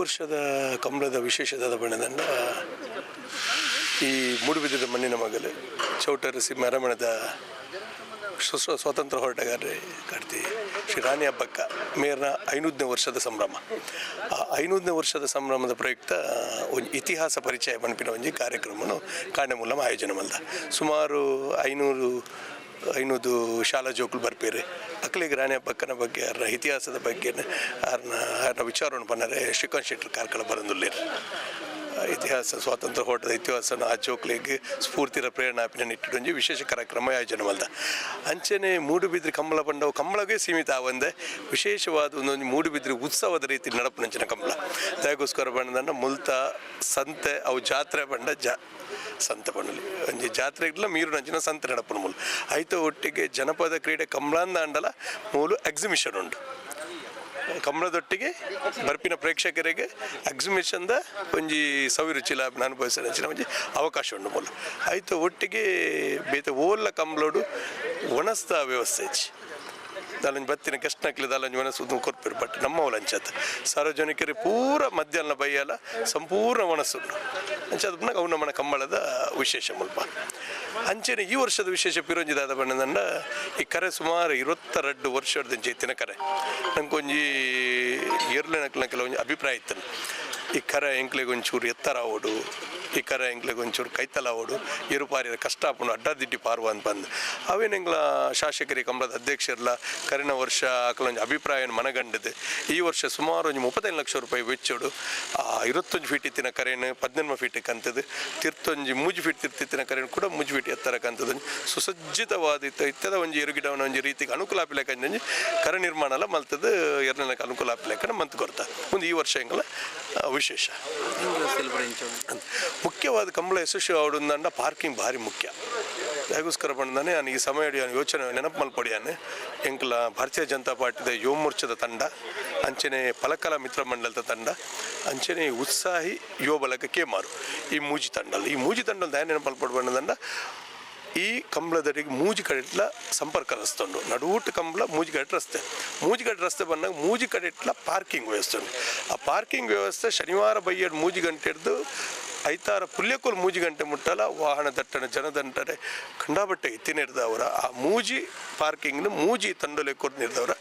ವರ್ಷದ ಕಂಬಳದ ವಿಶೇಷವಾದ ಬಣ್ಣದಂಡ ಈ ಮೂಡುಬಿದಿರೆ ಮಣ್ಣಿನ ಮಗಲು ಚೌಟರಸಿ ಮೆರವಣದ ಸ್ವಾತಂತ್ರ್ಯ ಹೋರಾಟಗಾರರೇ ಕಾಡ್ತಿ ಶ್ರೀ ರಾಣಿ ಹಬ್ಬಕ್ಕ ಮೇರ್ನ 500ನೇ ವರ್ಷದ ಸಂಭ್ರಮ. ಆ 500ನೇ ವರ್ಷದ ಸಂಭ್ರಮದ ಪ್ರಯುಕ್ತ ಒಂದು ಇತಿಹಾಸ ಪರಿಚಯ ಮನ್ಪಿನ ಒಂಜಿ ಕಾರ್ಯಕ್ರಮವನ್ನು ಕಾಂಡೆ ಮೂಲಮ ಆಯೋಜನೆ ಮಲ್ದ. ಸುಮಾರು 500 ಶಾಲಾ ಜೋಕುಲು ಬರ್ಪೇರು ಅಕ್ಕಲಿಗೆ ರಾಣಿ ಹಬ್ಬಕ್ಕನ ಬಗ್ಗೆ ಅವ್ರನ್ನ ಇತಿಹಾಸದ ಬಗ್ಗೆ ಅವ್ರನ್ನ ವಿಚಾರವನ್ನು ಪನ್ನರೆ ಶ್ರೀಕಾಂತ್ ಶೆಟ್ಟರ್ ಕಾರ್ಕಳ ಬರಂದುಲ್ಲೇರು. ಇತಿಹಾಸ ಸ್ವಾತಂತ್ರ್ಯ ಹೋರಾಟದ ಇತಿಹಾಸನ ಆ ಜೋಕ್ಲಿಗೆ ಸ್ಫೂರ್ತಿರ ಪ್ರೇರಣಾಪಿನ ನಿಟ್ಟಿಡೊಂಜಿ ವಿಶೇಷ ಕಾರ್ಯಕ್ರಮ ಆಯೋಜನೆ ಮಲ್ದ. ಅಂಚನೆ ಮೂಡುಬಿದ್ರೆ ಕಂಬಳ ಬಂಡವು ಕಂಬಳಗೆ ಸೀಮಿತ ಆವಂದೆ ವಿಶೇಷವಾದ ಒಂದೊಂದು ಮೂಡುಬಿದ್ರೆ ಉತ್ಸವದ ರೀತಿ ನಡಪುನಂಚಿನ ಕಂಬಳ ದಯಗೋಸ್ಕರ ಬಣ್ಣದನ್ನ ಮುಲ್ತ ಸಂತೆ ಅವು ಜಾತ್ರೆ ಬಂಡ ಸಂತೆ ಬಣ್ಣಲಿ ಒಂಜಿ ಜಾತ್ರೆ ಇಲ್ಲ ಮೀರು ನಂಚಿನ ಸಂತೆ ನಡಪುನ ಮೂಲ ಆಯ್ತು. ಒಟ್ಟಿಗೆ ಜನಪದ ಕ್ರೀಡೆ ಕಂಬಳಂದ ಅಂಡಲ ಮೂಲು ಎಕ್ಸಿಬಿಷನ್ ಉಂಟು. ಕಂಬಳದೊಟ್ಟಿಗೆ ಬರ್ಪಿನ ಪ್ರೇಕ್ಷಕರಿಗೆ ಎಕ್ಸಿಬಿಷನ್ದ ಒಂಜಿ ಸವಿರುಚಿಲ ಅನುಭವಿಸಿನ ಒಂಜಿ ಅವಕಾಶ ಉಂಟು ಮೂಲ ಆಯಿತು. ಒಟ್ಟಿಗೆ ಬೇತೆ ಓಲ್ಲ ಕಂಬಳೋಡು ಒಣಸ್ತ ವ್ಯವಸ್ಥೆ ಇಚ್ಚಿ ದಾಲಂಜಿ ಬತ್ತಿನ ಕೆಸ್ಟ್ನಕ್ಲಿ ದಾಲಂಜಿ ಒಣಸುದು ಕೊರ್ಪೇರು. ಬಟ್ ನಮ್ಮ ಅಂಚತ್ ಸಾರ್ವಜನಿಕರಿಗೆ ಪೂರ ಮಧ್ಯಾಹ್ನ ಬೈಯಲ್ಲ ಸಂಪೂರ್ಣ ಒಣಸುಂಡು ಅಂಚದ ಪುನಃ ಅವು ನಮ್ಮನ ಕಂಬಳದ ವಿಶೇಷ ಮುಲ್ಪ. ಅಂಚೆನೆ ಈ ವರ್ಷದ ವಿಶೇಷ ಪಿರೋಂಜಿದಾದ ಬಣ್ಣದಂಡ ಈ ಕರೆ ಸುಮಾರು 22 ವರ್ಷದ ಜೈತಿನ ಕರೆ ನಂಗೊಂಜಿ ಏರ್ಲೆನಕ್ಲ ಕೆಲವೊಂದು ಅಭಿಪ್ರಾಯ ಇತ್ತು. ಈ ಕರೆ ಎಂಕ್ಲೆಗೆ ಒಂಚೂರು ಎತ್ತರ ಆವೋಡು, ಈ ಕರೆ ಎಂಕ್ಲೆಗೆ ಒಂಚೂರು ಕೈತಲ ಆವೋಡು, ಏರುಪಾರಿಯ ಕಷ್ಟ ಹಾಕೊಂಡು ಅಡ್ಡದಿಡ್ಡಿ ಪಾರುವ ಅಂತ ಬಂದು ಅವೇನೆಂಗ್ಲ ಶಾಸಕರಿಗೆ ಕಂಬಳದ ಅಧ್ಯಕ್ಷರಲ್ಲ ಕರೆನ ವರ್ಷ ಆಕಲೊಂದು ಅಭಿಪ್ರಾಯ ಮನಗಂಡದು. ಈ ವರ್ಷ ಸುಮಾರು ಒಂದು 35 ಲಕ್ಷ ರೂಪಾಯಿ ವೆಚ್ಚೋಡು 21 ಫೀಟ್ ಇತ್ತಿನ ಕರೆಯನ್ನು 18 ಫೀಟಿಗೆ ಕಂತದ್ದು ತಿರ್ತೊಂಜಿ 3 ಫೀಟ್ ತಿರ್ತಿತ್ತಿನ ಕರೆಯನ್ನು ಕೂಡ 3 ಫೀಟ್ ಎತ್ತರ ಕಂತದ್ದು ಸುಸಜ್ಜಿತವಾದಿತ್ತು ಇತ್ತದ ಒಂಜಿ ಎರುಗಿಡವನ ಒಂಜಿ ರೀತಿಗೆ ಅನುಕೂಲ ಆಪಿಲೆಕಂಜಿ ಕರೆ ನಿರ್ಮಾಣ ಎಲ್ಲ ಮಲ್ತದ್ದು ಎರಡನೇಕ ಅನುಕೂಲ ಆಪಿಲೆಕ್ಕನ ಮಂತ್ ಕೊಡ್ತಾ ಒಂದು ಈ ವರ್ಷ ಹೆಂಗಲ್ಲ ವಿಶೇಷ ಮುಖ್ಯವಾದ ಕಂಬಳ ಯಶಸ್ವಿ ಆವಡುಂದಂಡ ಪಾರ್ಕಿಂಗ್ ಭಾರಿ ಮುಖ್ಯ. ಅದಕ್ಕೋಸ್ಕರ ಬಂದಾನೆ ನಾನು ಈ ಸಮಯ ಯೋಚನೆ ನೆನಪು ಮಲ್ಪಡಿಯಾನೆ ಎಂಕಲ ಭಾರತೀಯ ಜನತಾ ಪಾರ್ಟಿದ ಯುವ ಮೋರ್ಚಾದ ತಂಡ ಅಂಚನೆ ಫಲಕಲಾ ಮಿತ್ರ ಮಂಡಲದ ತಂಡ ಅಂಚನೆ ಉತ್ಸಾಹಿ ಯುವ ಬಳಗ ಕೇಮಾರು ಈ ಮೂಜಿ ತಂಡದ ದಾಯ ನೆನಪು ಮಲ್ಪಡ್ಬಂದಂಡ ಈ ಕಂಬಳದರಿಗೆ ಮೂಜಿಕಡೆಟ್ಲ ಸಂಪರ್ಕ ರಸ್ತೆ ಉಂಟು. ನಡುವುಟ್ಟು ಕಂಬಳ ಮೂಜಿಗಡ್ಡೆ ರಸ್ತೆ ಬಂದಾಗ ಮೂಜಿಕಡೆಟ್ಲ ಪಾರ್ಕಿಂಗ್ ವ್ಯವಸ್ಥೆ ಉಂಟು. ಆ ಪಾರ್ಕಿಂಗ್ ವ್ಯವಸ್ಥೆ ಶನಿವಾರ ಬೈಯಡ್ 3 ಗಂಟೆ ಹಿಡಿದು ಐತಾರ ಪುಲ್ಯಕೋಲ್ 3 ಗಂಟೆ ಮುಟ್ಟಲ್ಲ ವಾಹನ ದಟ್ಟಣೆ ಜನದಂಟನೆ ಕಂಡಾಬಟ್ಟೆ ಎತ್ತಿನಿಡ್ದವರ ಆ ಮೂಜಿ ಪಾರ್ಕಿಂಗ್ನ ಮೂಜಿ ತಂಡಲೆ ಕೊಟ್ಟು ನಿರ್ದವರ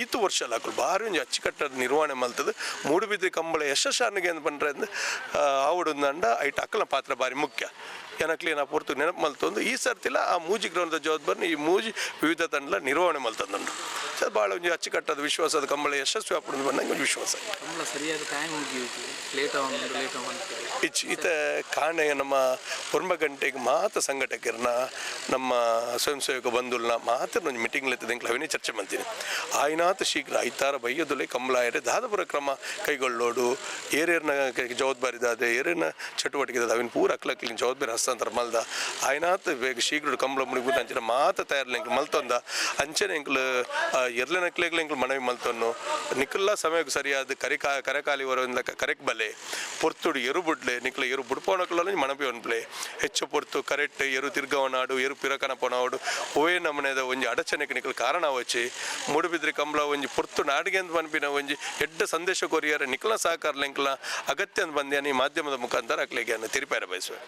ಈತು ವರ್ಷ ಹಾಕಲು ಭಾರಿ ಒಂದು ಅಚ್ಚುಕಟ್ಟದ ನಿರ್ವಹಣೆ ಮಲ್ತದ್ದು ಮೂಡುಬಿದ್ರೆ ಕಂಬಳ ಯಶಸ್ಸಾನಿಗೆ ಅಂತ ಬಂದ್ರೆ ಆವಡೊಂದಂಡ ಐಟ್ ಅಕ್ಕಲ ಪಾತ್ರ ಭಾರಿ ಮುಖ್ಯ. ಏನಕ್ಲಿ ನಾ ಪೂರ್ತಿ ನೆನಪು ಮಲ್ತೊಂದು ಈ ಸರ್ತಿಲ್ಲ ಆ ಮೂಜಿ ಗ್ರೌಂಡ್ದ ಜವಾಬ್ದಾರಿ ಈ ಮೂಜಿ ವಿವಿಧ ತಂಡ ನಿರ್ವಹಣೆ ಮಲ್ತಂದುಂಡು. ಸರ್ ಭಾಳ ಒಂದು ಅಚ್ಚುಕಟ್ಟದ ವಿಶ್ವಾಸದ ಕಂಬಳ ಯಶಸ್ವಿ ಹಾಕೊಂಡು ಬಂದಂಗೆ ಒಂದು ವಿಶ್ವಾಸ ಈತ ಕಾಣೆ ನಮ್ಮ 9 ಗಂಟೆಗೆ ಮಾತ್ರ ಸಂಘಟಕರನ್ನ ನಮ್ಮ ಸ್ವಯಂ ಸೇವಕ ಬಂಧುಲ್ನ ಮಾತ್ರ ಒಂದು ಮೀಟಿಂಗ್ ಲೆತ್ತದ ಅವನೇ ಚರ್ಚೆ ಮಾಡ್ತೀನಿ ಆಯ್ನಾಥ ಶೀಘ್ರ ಐತಾರ ಬೈಯೋದಲ್ಲೇ ಕಂಬಳ ಏರೆ ದಾದಪುರ ಕ್ರಮ ಕೈಗೊಳ್ಳೋಡು ಏರೇರ್ನ ಜವಾಬ್ದಾರಿದಾದೆ ಏರೇನ ಚಟುವಟಿಕೆ ಅವಿನ ಪೂರ ಅಕ್ಲಕ್ಲಿನ ಜವಾಬ್ದಾರಿ ಹಸ್ತಾಂತರ ಮಲ್ದ ಆಯ್ನಾಥ ಬೇಗ ಶೀಘ್ರ ಕಂಬಳ ಮುಡಿಬಿಟ್ಟು ಅಂಚಿನ ಮಾತ ತಯಾರಿಲ್ಲ ಎಂಕ್ಲು ಮಲ್ತೊಂದ ಅಂಚನೆ ಎಂಕ್ಲು ಎರ್ಲೆನಕ್ಲೆಗ್ಲು ಎಂಕ್ಲು ಮನವಿ ಮಲ್ತೊನ್ನು ನಿಕ್ಕಲ್ಲ ಸಮಯಕ್ಕೆ ಸರಿಯಾದ ಕರೆಕಾಲಿ ವರದಿಂದ ಕರೆಕ್ ಬಲೆ ಪೊರ್ತುಡು ಎರು ಬುಡ್ಲೆ ನಿಕ್ಲ ಎರು ಬುಡ್ಪೋಣಕ್ಲ ಮನಪಿ ಒನ್ಪ್ಲೆ ಹೆಚ್ಚು ಪೊರ್ತು ಕರೆಕ್ಟ್ ಎರು ತಿರ್ಗವನಾಡು ಎರು ಪಿರಕನ ಪೊನಾಡು ಓವೇ ನಮ್ಮನೆದ ಒಂಜಿ ಅಡಚಣೆಗೆ ನಿಕ್ಲ ಕಾರಣ ವಚ್ಚಿ ಮೂಡುಬಿದ್ರೆ ಕಂಬಳ ಒಂಜಿ ಪೊರ್ತು ನಾಡಿಗೆ ಅಂತ ಬನ್ಪಿನ ಒಂಜಿ ಎಡ್ಡ ಸಂದೇಶ ಕೊರಿಯಾರ ನಿಕ್ಲ ಸಹಕಾರ ಲೆಂಕ್ಲ ಅಗತ್ಯ ಅಂತ ಬಂದ್ಯಾನಿ ಮಾಧ್ಯಮದ ಮುಖಾಂತರ ಅಕ್ಲೆಗೆ ತಿರುಪಾರ ಬಯಸುವೆ.